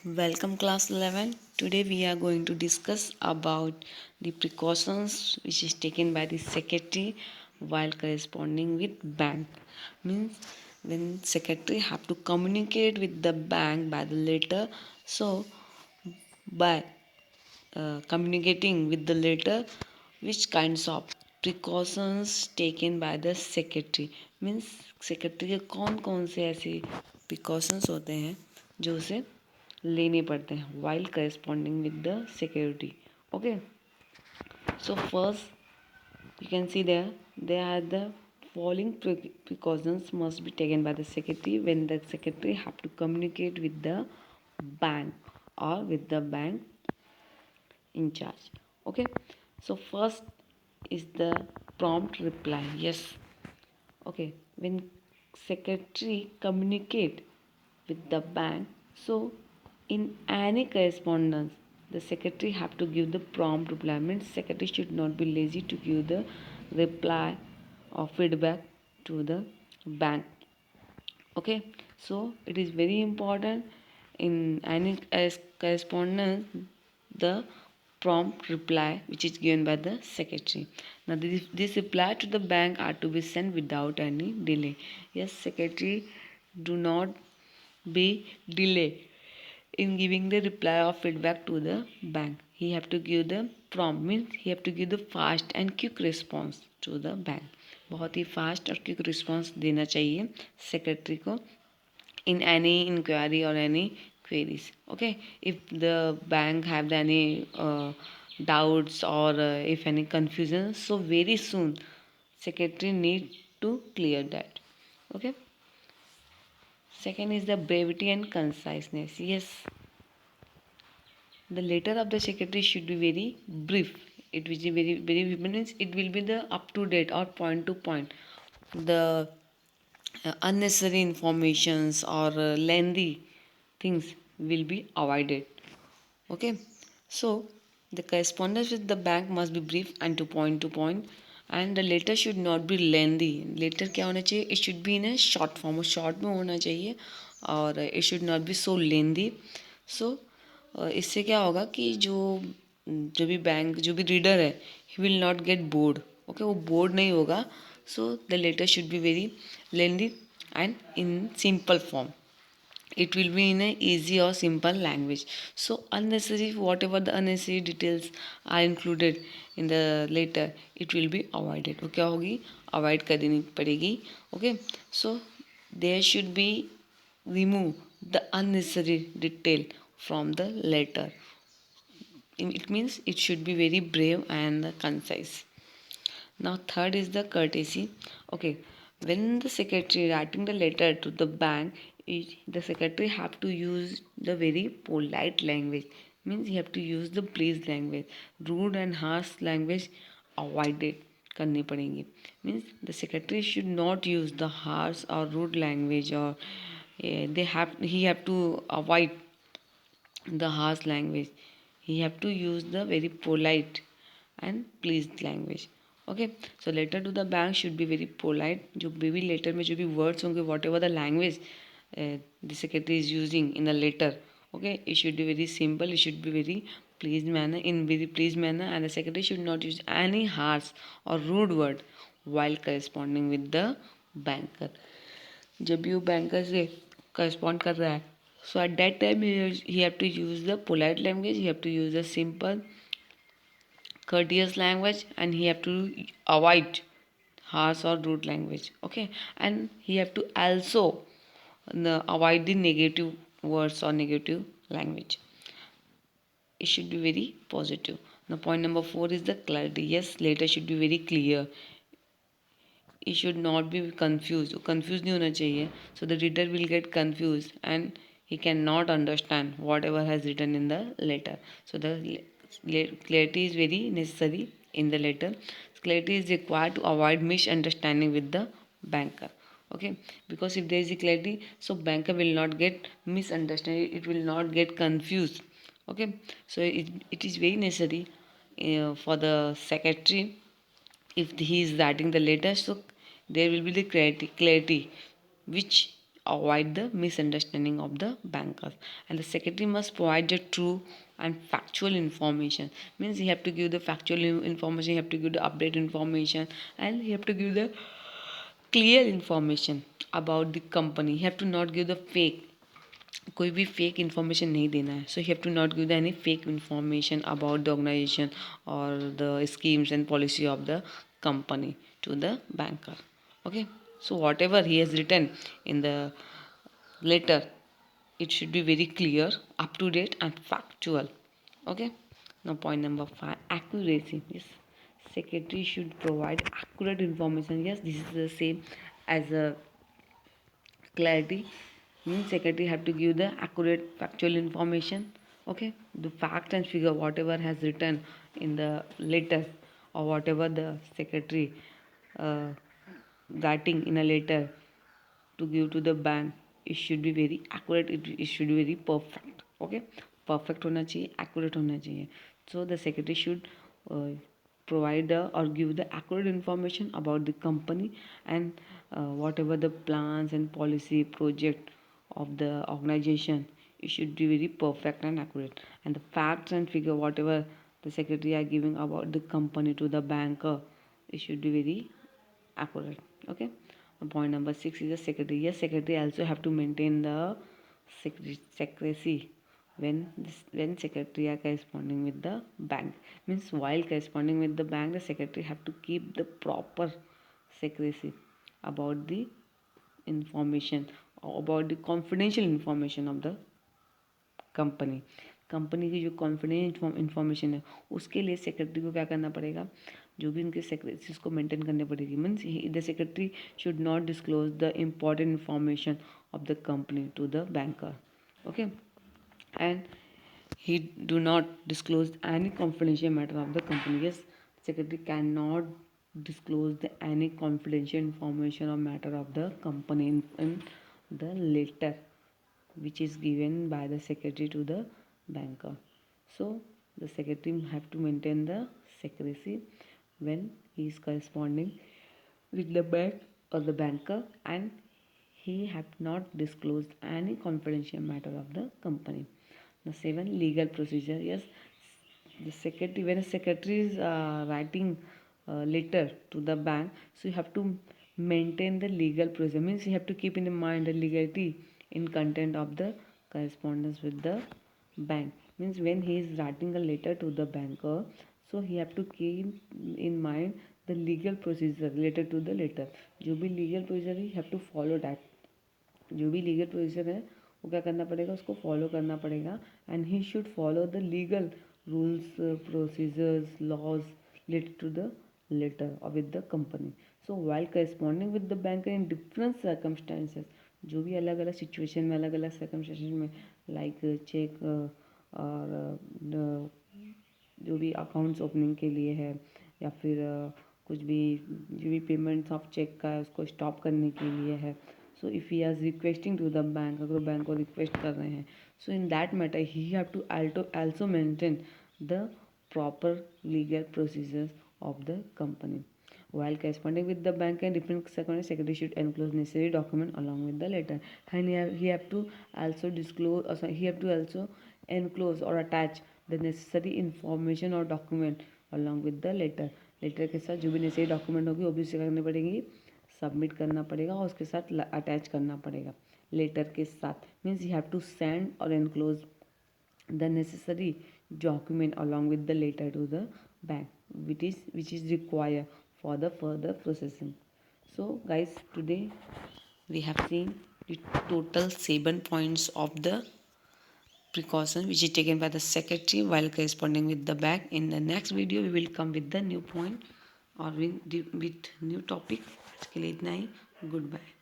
Welcome class 11. Today we are going to discuss about the precautions which is taken by the secretary while corresponding with bank. Means when secretary have to communicate with the bank by the letter, so by communicating with the letter, which kinds of precautions taken by the secretary, means secretary के कौन कौन से ऐसे precautions होते हैं जो उसे लेने पड़ते हैं while corresponding with the security. Okay, so first you can see there are the following precautions must be taken by the secretary when the secretary have to communicate with the bank or with the bank in charge. Okay, so first is the prompt reply. Yes, okay, when secretary communicate with the bank, so in any correspondence the secretary have to give the prompt reply. Means secretary should not be lazy to give the reply or feedback to the bank. Okay, so it is very important in any correspondence the prompt reply which is given by the secretary. Now this reply to the bank are to be sent without any delay. Yes, secretary do not be delay in giving the reply or feedback to the bank. He have to give the prompt, means he have to give the fast and quick response to the bank. बहुत ही fast और quick response देना चाहिए secretary को in any inquiry or any queries. Okay, if the bank have any doubts or if any confusion, so very soon secretary need to clear that. Okay, second is the brevity and conciseness. Yes, the letter of the secretary should be very brief. It will be very means it will be the up to date or point to point. The unnecessary informations or lengthy things will be avoided. Okay, so the correspondence with the bank must be brief and to point, and the letter should not be lengthy. Letter क्या होना चाहिए? It should be in a short form, short में होना चाहिए, और it should not be so lengthy. So इससे क्या होगा कि जो भी बैंक जो भी रीडर है he will not get bored. Okay, वो बोर्ड नहीं होगा. So the letter should be very lengthy and in simple form. It will be in a easy or simple language. So unnecessary, whatever the unnecessary details are included in the letter, it will be avoided. वो क्या होगी? Avoid कर देनी पड़ेगी. Okay, so there should be remove the unnecessary detail from the letter. It means it should be very brave and concise. Now third is the courtesy. Okay, when the secretary writing the letter to the bank, the secretary have to use the very polite language. Means you have to use the please language. Rude and harsh language avoided करनी पड़ेंगी. Means the secretary should not use the harsh or rude language, or he have to avoid the harsh language. He have to use the very polite and pleased language. Okay, so letter to the bank should be very polite. जो भी letter में जो भी words होंगे, whatever the language the secretary is using in the letter, okay, it should be very simple. It should be very pleased manner, in very pleased manner, and the secretary should not use any harsh or rude word while corresponding with the banker. जब भी वो banker से correspond कर रहा है, so at that time he have to use the polite language, he have to use the simple courteous language, and he have to avoid harsh or rude language. Okay, and he have to also avoid the negative words or negative language. It should be very positive. Now point number 4 is the clarity. Yes, letter should be very clear. It should not be confused नहीं होना चाहिए. So the reader will get confused and he cannot understand whatever has written in the letter. So the clarity is very necessary in the letter. Clarity is required to avoid misunderstanding with the banker. Okay, because if there is a clarity, so banker will not get misunderstanding, it will not get confused. Okay, so it is very necessary for the secretary, if he is writing the letter, so there will be the clarity which avoid the misunderstanding of the bankers. And the secretary must provide the true and factual information. Means he have to give the factual information, he have to give the update information, and he have to give the clear information about the company. He have to not give the fake, कोई भी fake information नहीं देना है. So he have to not give the any fake information about the organisation और the schemes and policy of the company to the banker. Okay, so whatever he has written in the letter, it should be very clear, up to date and factual. Okay, now point number 5, accuracy. Yes, secretary should provide accurate information. Yes, this is the same as a clarity. Means secretary have to give the accurate factual information. Okay, the fact and figure whatever has written in the letter, or whatever the secretary uh, writing in a letter to give to the bank, it should be very accurate, it should be very perfect. Okay, perfect होना चाहिए, accurate होना चाहिए. So the secretary should uh, provide or give the accurate information about the company, and whatever the plans and policy project of the organization, it should be very perfect and accurate. And the facts and figure whatever the secretary are giving about the company to the banker, it should be very accurate. Okay, point number 6 is the secretary. Yes, secretary also have to maintain the secrecy when secretary are corresponding with the bank. Means while corresponding with the bank, the secretary have to keep the proper secrecy about the information, or about the confidential information of the company की जो confidential information है, उसके लिए secretary को क्या करना पड़ेगा, जो भी उनके सेक्रेटरीज को मेंटेन करनी पड़ेगी. Means the secretary should not disclose the important information of the company to the banker. Okay, and he do not disclose any confidential matter of the company. Yes, secretary cannot disclose any confidential information or matter of the company in the letter which is given by the secretary to the banker. So the secretary have to maintain the secrecy when he is corresponding with the bank or the banker, and he have not disclosed any confidential matter of the company. The 7, legal procedure. Yes, the secretary, when a secretary is writing a letter to the bank, so you have to maintain the legal procedure. Means you have to keep in mind the legality in content of the correspondence with the bank. Means when he is writing a letter to the banker, so he have to keep in mind the legal procedure related to the letter. जो भी legal procedure है, you have to follow that. जो भी legal procedure है वो क्या करना पड़ेगा, उसको फॉलो करना पड़ेगा. And he should follow the legal rules, procedures, laws related to the letter और with the company. So while corresponding with the bank in different circumstances, जो भी अलग अलग सिचुएशन में, अलग अलग सर्कमस्टांसेस में, लाइक चेक और जो भी अकाउंट्स ओपनिंग के लिए है, या फिर कुछ भी जो भी पेमेंट्स ऑफ चेक का है उसको स्टॉप करने के लिए है. So if he are requesting to the bank, अगर बैंक को रिक्वेस्ट कर रहे हैं, so in that matter he have to also maintain the proper legal procedures of the company. While corresponding with the bank and different secretary should enclose necessary document along with the letter. And he have to also disclose, he have to also enclose or attach the necessary information or document along with the letter. Letter के साथ जो भी necessary document होगी वो भी उसे करनी पड़ेगी, सबमिट करना पड़ेगा और उसके साथ अटैच करना पड़ेगा लेटर के साथ. Means you have to send और enclose the necessary document along with the letter to the bank which is required for the further processing. So guys, today we have seen the total 7 points of the precaution which is taken by the secretary while corresponding with the bank. In the next video we will come with the new point or with new topic. आज के लिए इतना ही. Goodbye.